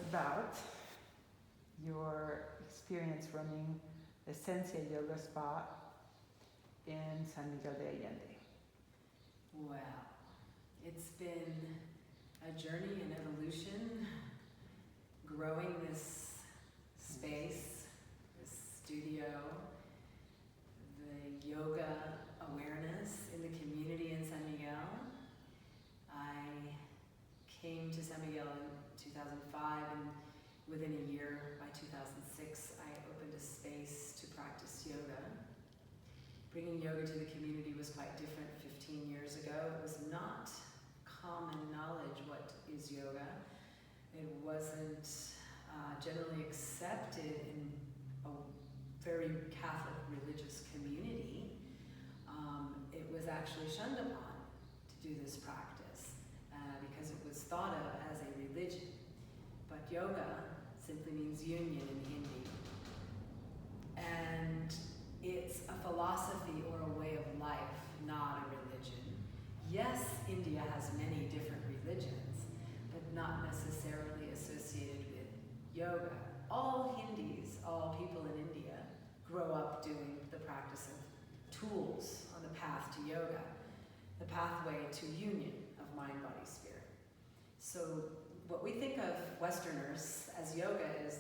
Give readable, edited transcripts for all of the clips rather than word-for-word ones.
about your experience running Esencia Yoga Spa in San Miguel de Allende. Well, it's been a journey, an evolution, growing this space, this studio, the yoga awareness in the community in San Miguel. I came to San Miguel in 2005, and within a year, by 2006, I opened a space to practice yoga. Bringing yoga to the community was quite different 15 years ago. It was not common knowledge what is yoga. It wasn't generally accepted in a very Catholic religious community. It was actually shunned upon to do this practice because it was thought of as a religion. But yoga simply means union in Hindi. And it's a philosophy or a way of life, not a religion. Yes, India has many different religions, but not necessarily associated with yoga. All Hindis, all people in India, grow up doing the practice of tools on the path to yoga, the pathway to union of mind, body, spirit. So what we think of Westerners as yoga is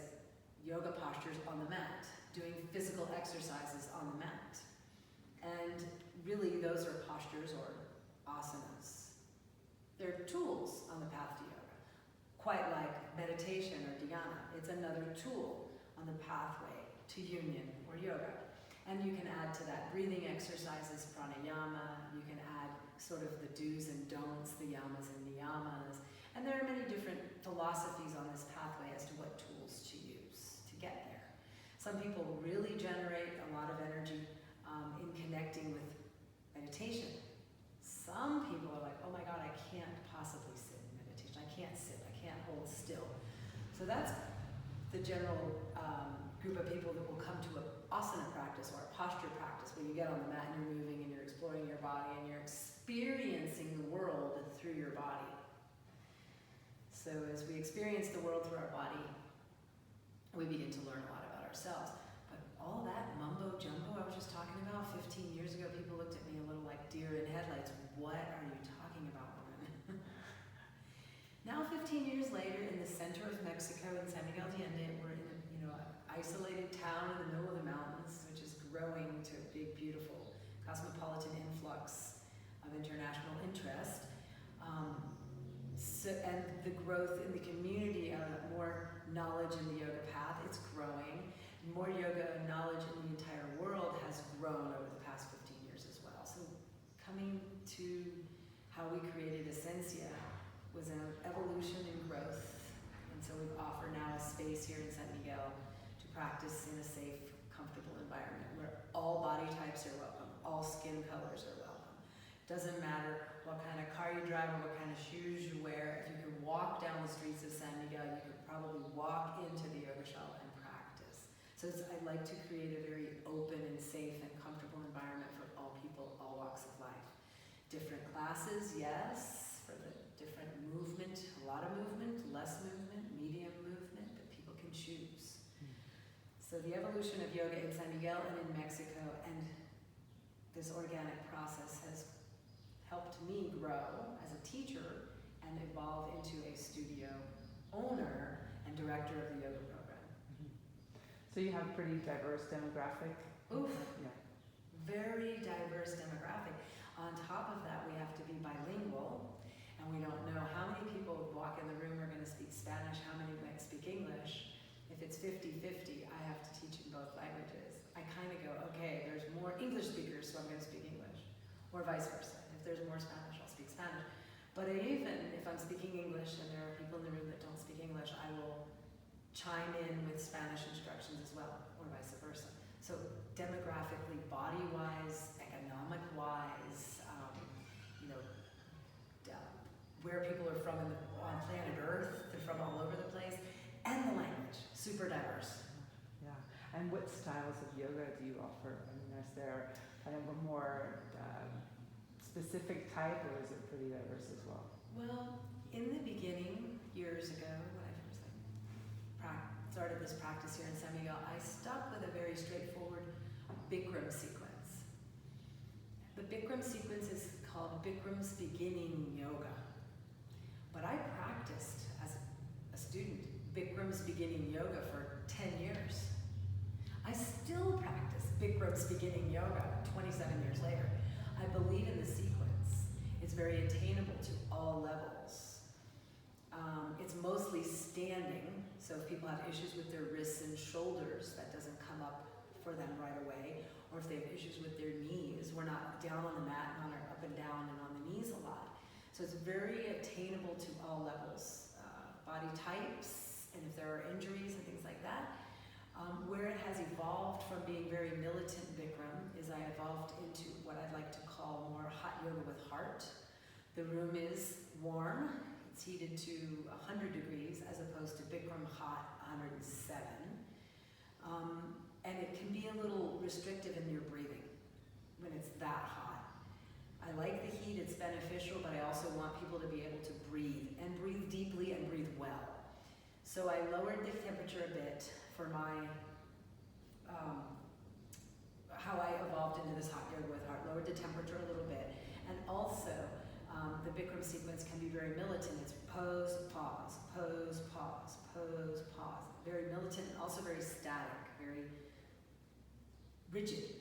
yoga postures on the mat, doing physical exercises on the mat. And really those are postures or asanas. They're tools on the path to yoga, quite like meditation or dhyana. It's another tool on the pathway to union or yoga. And you can add to that breathing exercises, pranayama. You can add sort of the do's and don'ts, the yamas and niyamas. And there are many different philosophies on this pathway as to what tools to use to get there. Some people really generate a lot of energy in connecting with meditation. Some people are like, oh my God, I can't possibly sit in meditation. I can't sit, I can't hold still. So that's the general group of people that will come to an asana practice or a posture practice where you get on the mat and you're moving and you're exploring your body and you're experiencing the world through your body. So as we experience the world through our body, we begin to learn a lot about ourselves. But all that mumbo jumbo I was just talking about 15 years ago, people looked at me a little like deer in headlights. What are you talking about, woman? Now 15 years later, in the center of Mexico, in San Miguel de Allende, we're in an isolated town in the middle of the mountains, which is growing to a big, beautiful cosmopolitan influx of international interest. And the growth in the community, more knowledge in the yoga path, it's growing. More yoga knowledge in the entire world has grown over the past 15 years as well. So coming to how we created Esencia was an evolution and growth. And so we offer now a space here in San Miguel to practice in a safe, comfortable environment where all body types are welcome, all skin colors are welcome. Doesn't matter what kind of car you drive or what kind of shoes you wear. If you can walk down the streets of San Miguel, you could probably walk into the yogashala and practice. So I like to create a very open and safe and comfortable environment for all people, all walks of life. Different classes, yes, for the different movement, a lot of movement, less movement, medium movement, that people can choose. So the evolution of yoga in San Miguel and in Mexico, and this organic process has helped me grow as a teacher and evolve into a studio owner and director of the yoga program. So you have pretty diverse demographic? Oof, yeah. Very diverse demographic. On top of that, we have to be bilingual, and we don't know how many people would walk in the room are going to speak Spanish, how many might speak English. If it's 50-50, I have to teach in both languages. I kind of go, okay, there's more English speakers, so I'm going to speak English, or vice versa. If there's more Spanish, I'll speak Spanish. But even if I'm speaking English and there are people in the room that don't speak English, I will chime in with Spanish instructions as well, or vice versa. So demographically, body-wise, economic-wise, where people are from on planet Earth, they're from all over the place, and the language, super diverse. Yeah, and what styles of yoga do you offer? I mean, is there kind of a more specific type, or is it pretty diverse as well? Well, in the beginning, years ago, when I first started this practice here in San Miguel, I stuck with a very straightforward Bikram sequence. The Bikram sequence is called Bikram's Beginning Yoga. But I practiced as a student Bikram's Beginning Yoga for 10 years. I still practice Bikram's Beginning Yoga 27 years later. I believe in the sequence. It's very attainable to all levels. It's mostly standing, so if people have issues with their wrists and shoulders, that doesn't come up for them right away. Or if they have issues with their knees, we're not down on the mat and on our up and down and on the knees a lot. So it's very attainable to all levels, body types, and if there are injuries and things like that. Where it has evolved from being very militant Bikram is I evolved into what I'd like to call more hot yoga with heart. The room is warm. It's heated to 100 degrees as opposed to Bikram hot 107. And it can be a little restrictive in your breathing when it's that hot. I like the heat, it's beneficial, but I also want people to be able to breathe, and breathe deeply and breathe well. So I lowered the temperature a bit for my, how I evolved into this hot yoga with heart, lowered the temperature a little bit. And also, the Bikram sequence can be very militant. It's pose, pause, pose, pause, pose, pause. Very militant, and also very static, very rigid.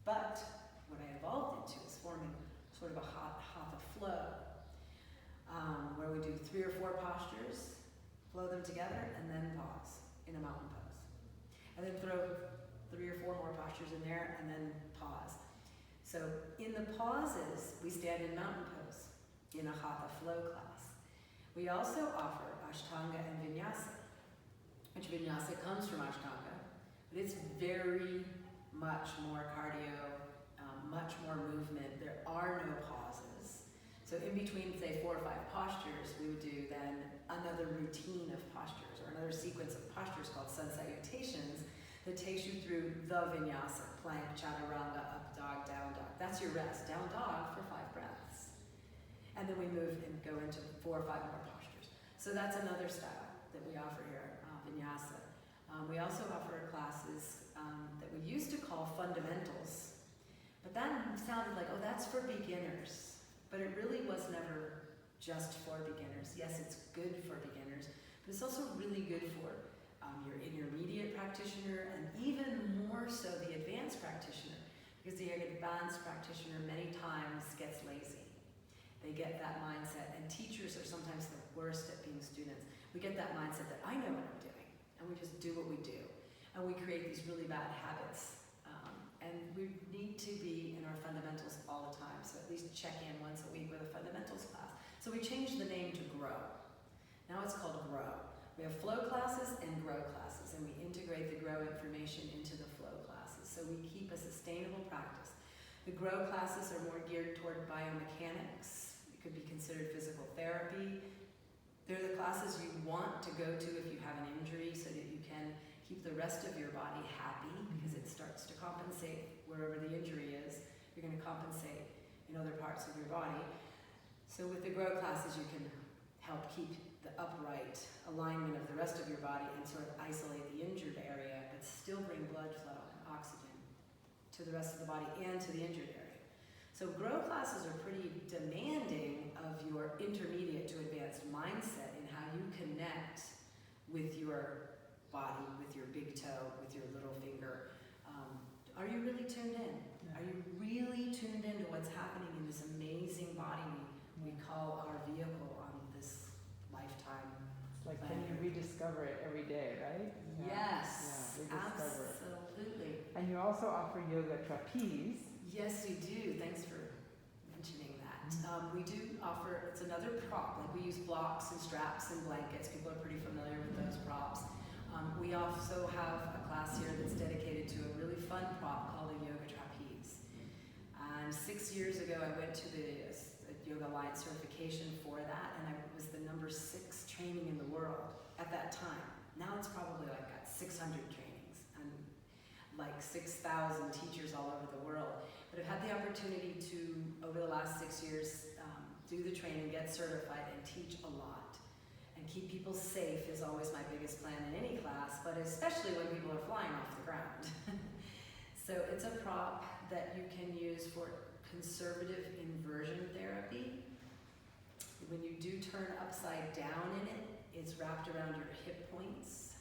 But what I evolved into is forming sort of a hatha flow, where we do 3 or 4 postures, flow them together, and then pause in a mountain pose. And then throw 3 or 4 more postures in there, and then pause. So in the pauses, we stand in mountain pose in a hatha flow class. We also offer Ashtanga and Vinyasa, which Vinyasa comes from Ashtanga, but it's very much more cardio, much more movement. There are no pauses. So in between, say, 4 or 5 postures, we would do then another routine of postures, or another sequence of postures called sun salutations that takes you through the vinyasa, plank, chaturanga, up dog, down dog. That's your rest, down dog for 5 breaths. And then we move and go into 4 or 5 more postures. So that's another style that we offer here, vinyasa. We also offer classes that we used to call fundamentals, but that sounded like, oh, that's for beginners. But it really was never just for beginners. Yes, it's good for beginners, but it's also really good for your intermediate practitioner, and even more so the advanced practitioner, because the advanced practitioner many times gets lazy. They get that mindset, and teachers are sometimes the worst at being students. We get that mindset that I know what I'm doing, and we just do what we do. And we create these really bad habits. And we need to be in our fundamentals all the time, so at least check in once a week with a fundamentals class. So we changed the name to Grow. Now it's called Grow. We have flow classes and grow classes, and we integrate the grow information into the flow classes, so we keep a sustainable practice. The grow classes are more geared toward biomechanics. It could be considered physical therapy. They're the classes you want to go to if you have an injury, so that you can keep the rest of your body happy, because it starts to compensate wherever the injury is. You're going to compensate in other parts of your body. So with the grow classes, you can help keep the upright alignment of the rest of your body and sort of isolate the injured area, but still bring blood flow and oxygen to the rest of the body and to the injured area. So grow classes are pretty demanding of your intermediate to advanced mindset in how you connect with your body, with your big toe, with your little finger. Are you really tuned in? Are you really tuned into what's happening in this amazing body we call our vehicle on this lifetime? It's like, can you rediscover it every day, right? Yeah. Yes, yeah, rediscover absolutely. It. And you also offer yoga trapeze. Yes, we do. Thanks for mentioning that. We do offer, it's another prop. Like, we use blocks and straps and blankets. People are pretty familiar with those props. We also have a class here that's dedicated to a really fun prop called a yoga trapeze. And 6 years ago, I went to the Yoga Alliance certification for that, and I was the number 6 training in the world at that time. Now it's probably like got 600 trainings and like 6,000 teachers all over the world. But I've had the opportunity to, over the last 6 years, do the training, get certified, and teach a lot. And keep people safe is always my biggest plan in any class, but especially when people are flying off the ground. So it's a prop that you can use for conservative inversion therapy. When you do turn upside down in it, it's wrapped around your hip points.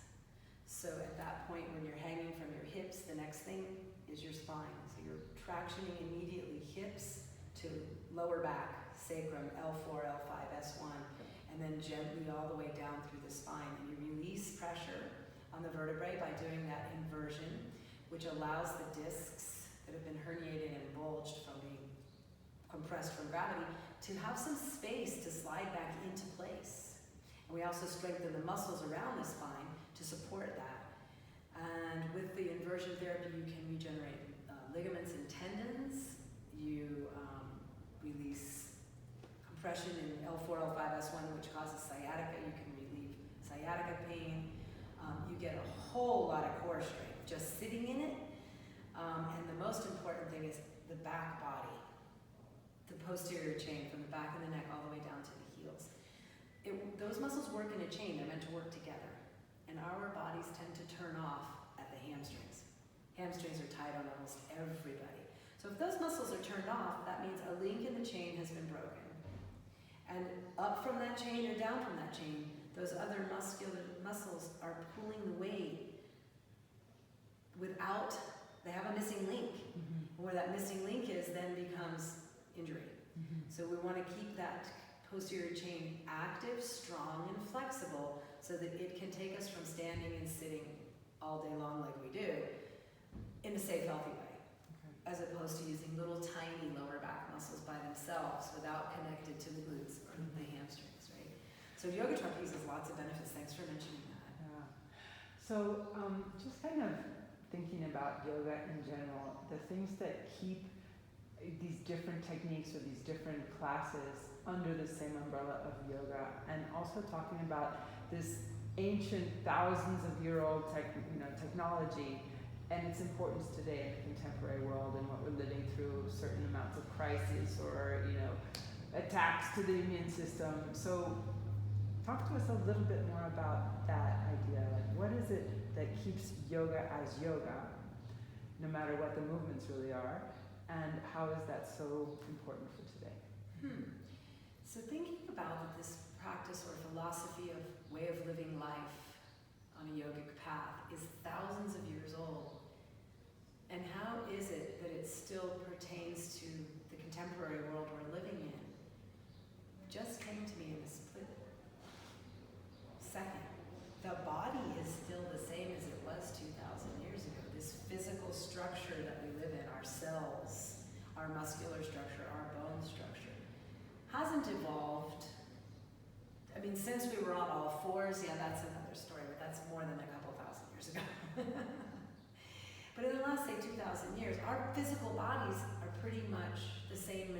So at that point, when you're hanging from your hips, the next thing is your spine. So you're tractioning immediately hips to lower back, sacrum, L4, L5, S1, and then gently all the way down through the spine. And you release pressure on the vertebrae by doing that inversion, which allows the discs that have been herniated and bulged from being compressed from gravity to have some space to slide back into place. And we also strengthen the muscles around the spine to support that. And with the inversion therapy, you can regenerate ligaments and tendons. You release compression in L4, L5, S1, which causes sciatica. You can relieve sciatica pain. You get a whole lot of core strength just sitting in it. And the most important thing is the back body, the posterior chain from the back of the neck all the way down to the heels. Those muscles work in a chain. They're meant to work together. And our bodies tend to turn off at the hamstrings. Hamstrings are tight on almost everybody. So if those muscles are turned off, that means a link in the chain has been broken. And up from that chain or down from that chain, those other muscles are pulling the weight without, they have a missing link. Mm-hmm. Where that missing link is then becomes injury. Mm-hmm. So we want to keep that posterior chain active, strong, and flexible so that it can take us from standing and sitting all day long like we do in a safe, healthy way. As opposed to using little tiny lower back muscles by themselves without connected to the glutes or the hamstrings, right? So yoga trapeze has lots of benefits. Thanks for mentioning that. Yeah. So just kind of thinking about yoga in general, the things that keep these different techniques or these different classes under the same umbrella of yoga, and also talking about this ancient thousands of year old technology and its importance today in the contemporary world and what we're living through, certain amounts of crisis or attacks to the immune system. So talk to us a little bit more about that idea. Like, what is it that keeps yoga as yoga, no matter what the movements really are, and how is that so important for today? So thinking about this practice or philosophy of way of living life on a yogic path is thousands of years old. And how is it that it still pertains to the contemporary world we're living in? Just came to me in a split second. The body is still the same as it was 2,000 years ago. This physical structure that we live in, our cells, our muscular structure, our bone structure, hasn't evolved. I mean, since we were on all fours, yeah, that's another story, but that's more than a couple thousand years ago. But in the last, say, 2,000 years, our physical bodies are pretty much the same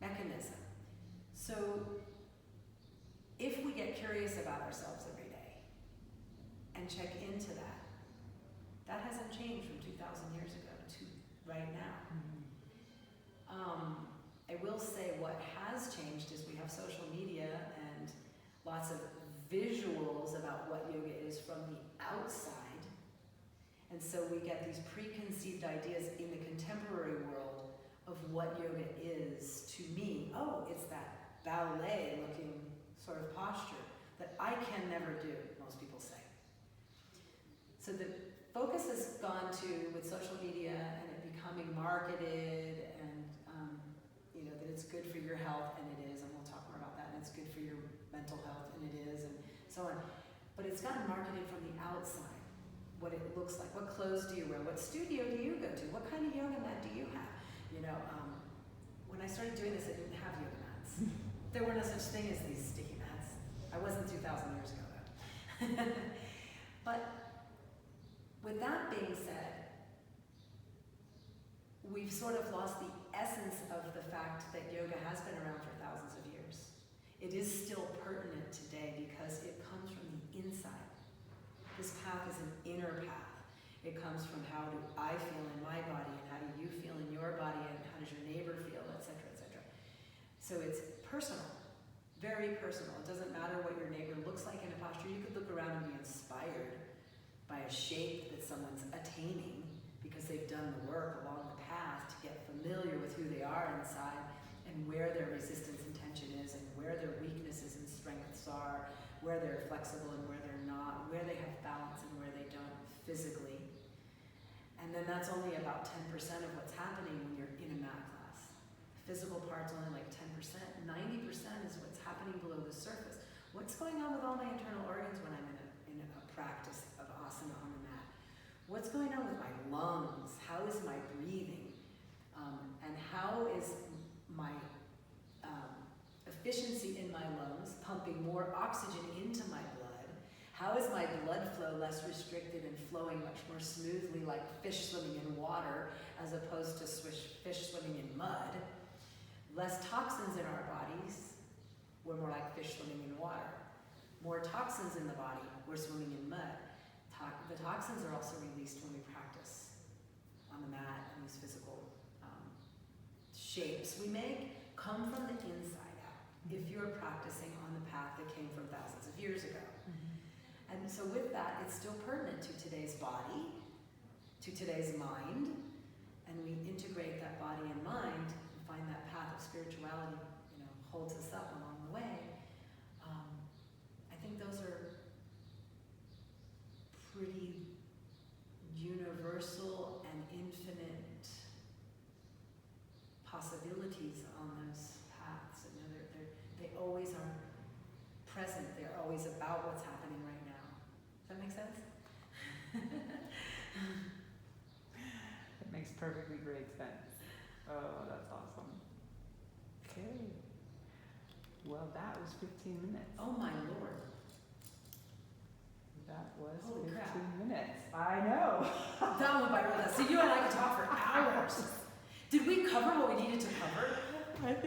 mechanism. So if we get curious about ourselves every day and check into that, that hasn't changed from 2,000 years ago to right now. I will say what has changed is we have social media and lots of visuals about what yoga is from the outside. And so we get these preconceived ideas in the contemporary world of what yoga is to me. Oh, it's that ballet-looking sort of posture that I can never do, most people say. So the focus has gone to, with social media and it becoming marketed and that it's good for your health, and it is, and we'll talk more about that, and it's good for your mental health, and it is, and so on. But it's gotten marketed from the outside, what it looks like. What clothes do you wear? What studio do you go to? What kind of yoga mat do you have? When I started doing this, I didn't have yoga mats. There were no such thing as these sticky mats. I wasn't 2,000 years ago, though. But with that being said, we've sort of lost the essence of the fact that yoga has been around for thousands of years. It is still pertinent today because it comes from the inside. This path is an inner path. It comes from how do I feel in my body, and how do you feel in your body, and how does your neighbor feel, etc., etc. So it's personal, very very personal. It doesn't matter what your neighbor looks like in a posture. You could look around and be inspired by a shape that someone's attaining because they've done the work along the path to get familiar with who they are inside and where their resistance and tension is and where their weaknesses and strengths are, where they're flexible and where they're not, where they have balance and where they don't physically. And then that's only about 10% of what's happening when you're in a mat class. Physical part's only like 10%. 90% is what's happening below the surface. What's going on with all my internal organs when I'm in a practice of asana on the mat? What's going on with my lungs? How is my breathing? And how is my efficiency in my lungs pumping more oxygen into my blood? How is my blood flow less restricted and flowing much more smoothly like fish swimming in water as opposed to fish swimming in mud? Less toxins in our bodies, we're more like fish swimming in water. More toxins in the body, we're swimming in mud. The toxins are also released when we practice on the mat, and these physical shapes we make come from the inside out. If you're practicing on the path that came from thousands of years ago. And so with that, it's still pertinent to today's body, to today's mind, and we integrate that body and mind and find that path of spirituality, holds us up along the way. I think those are pretty universal and infinite possibilities on those paths. They always are present. They're always about what's happening right now. Does that make sense? It makes perfectly great sense. Oh, that's awesome. Okay. Well, that was 15 minutes. Oh my Lord. That was Holy 15 crap. minutes. I know. That went by really fast. So you and I could talk for hours. Did we cover what we needed to cover? I think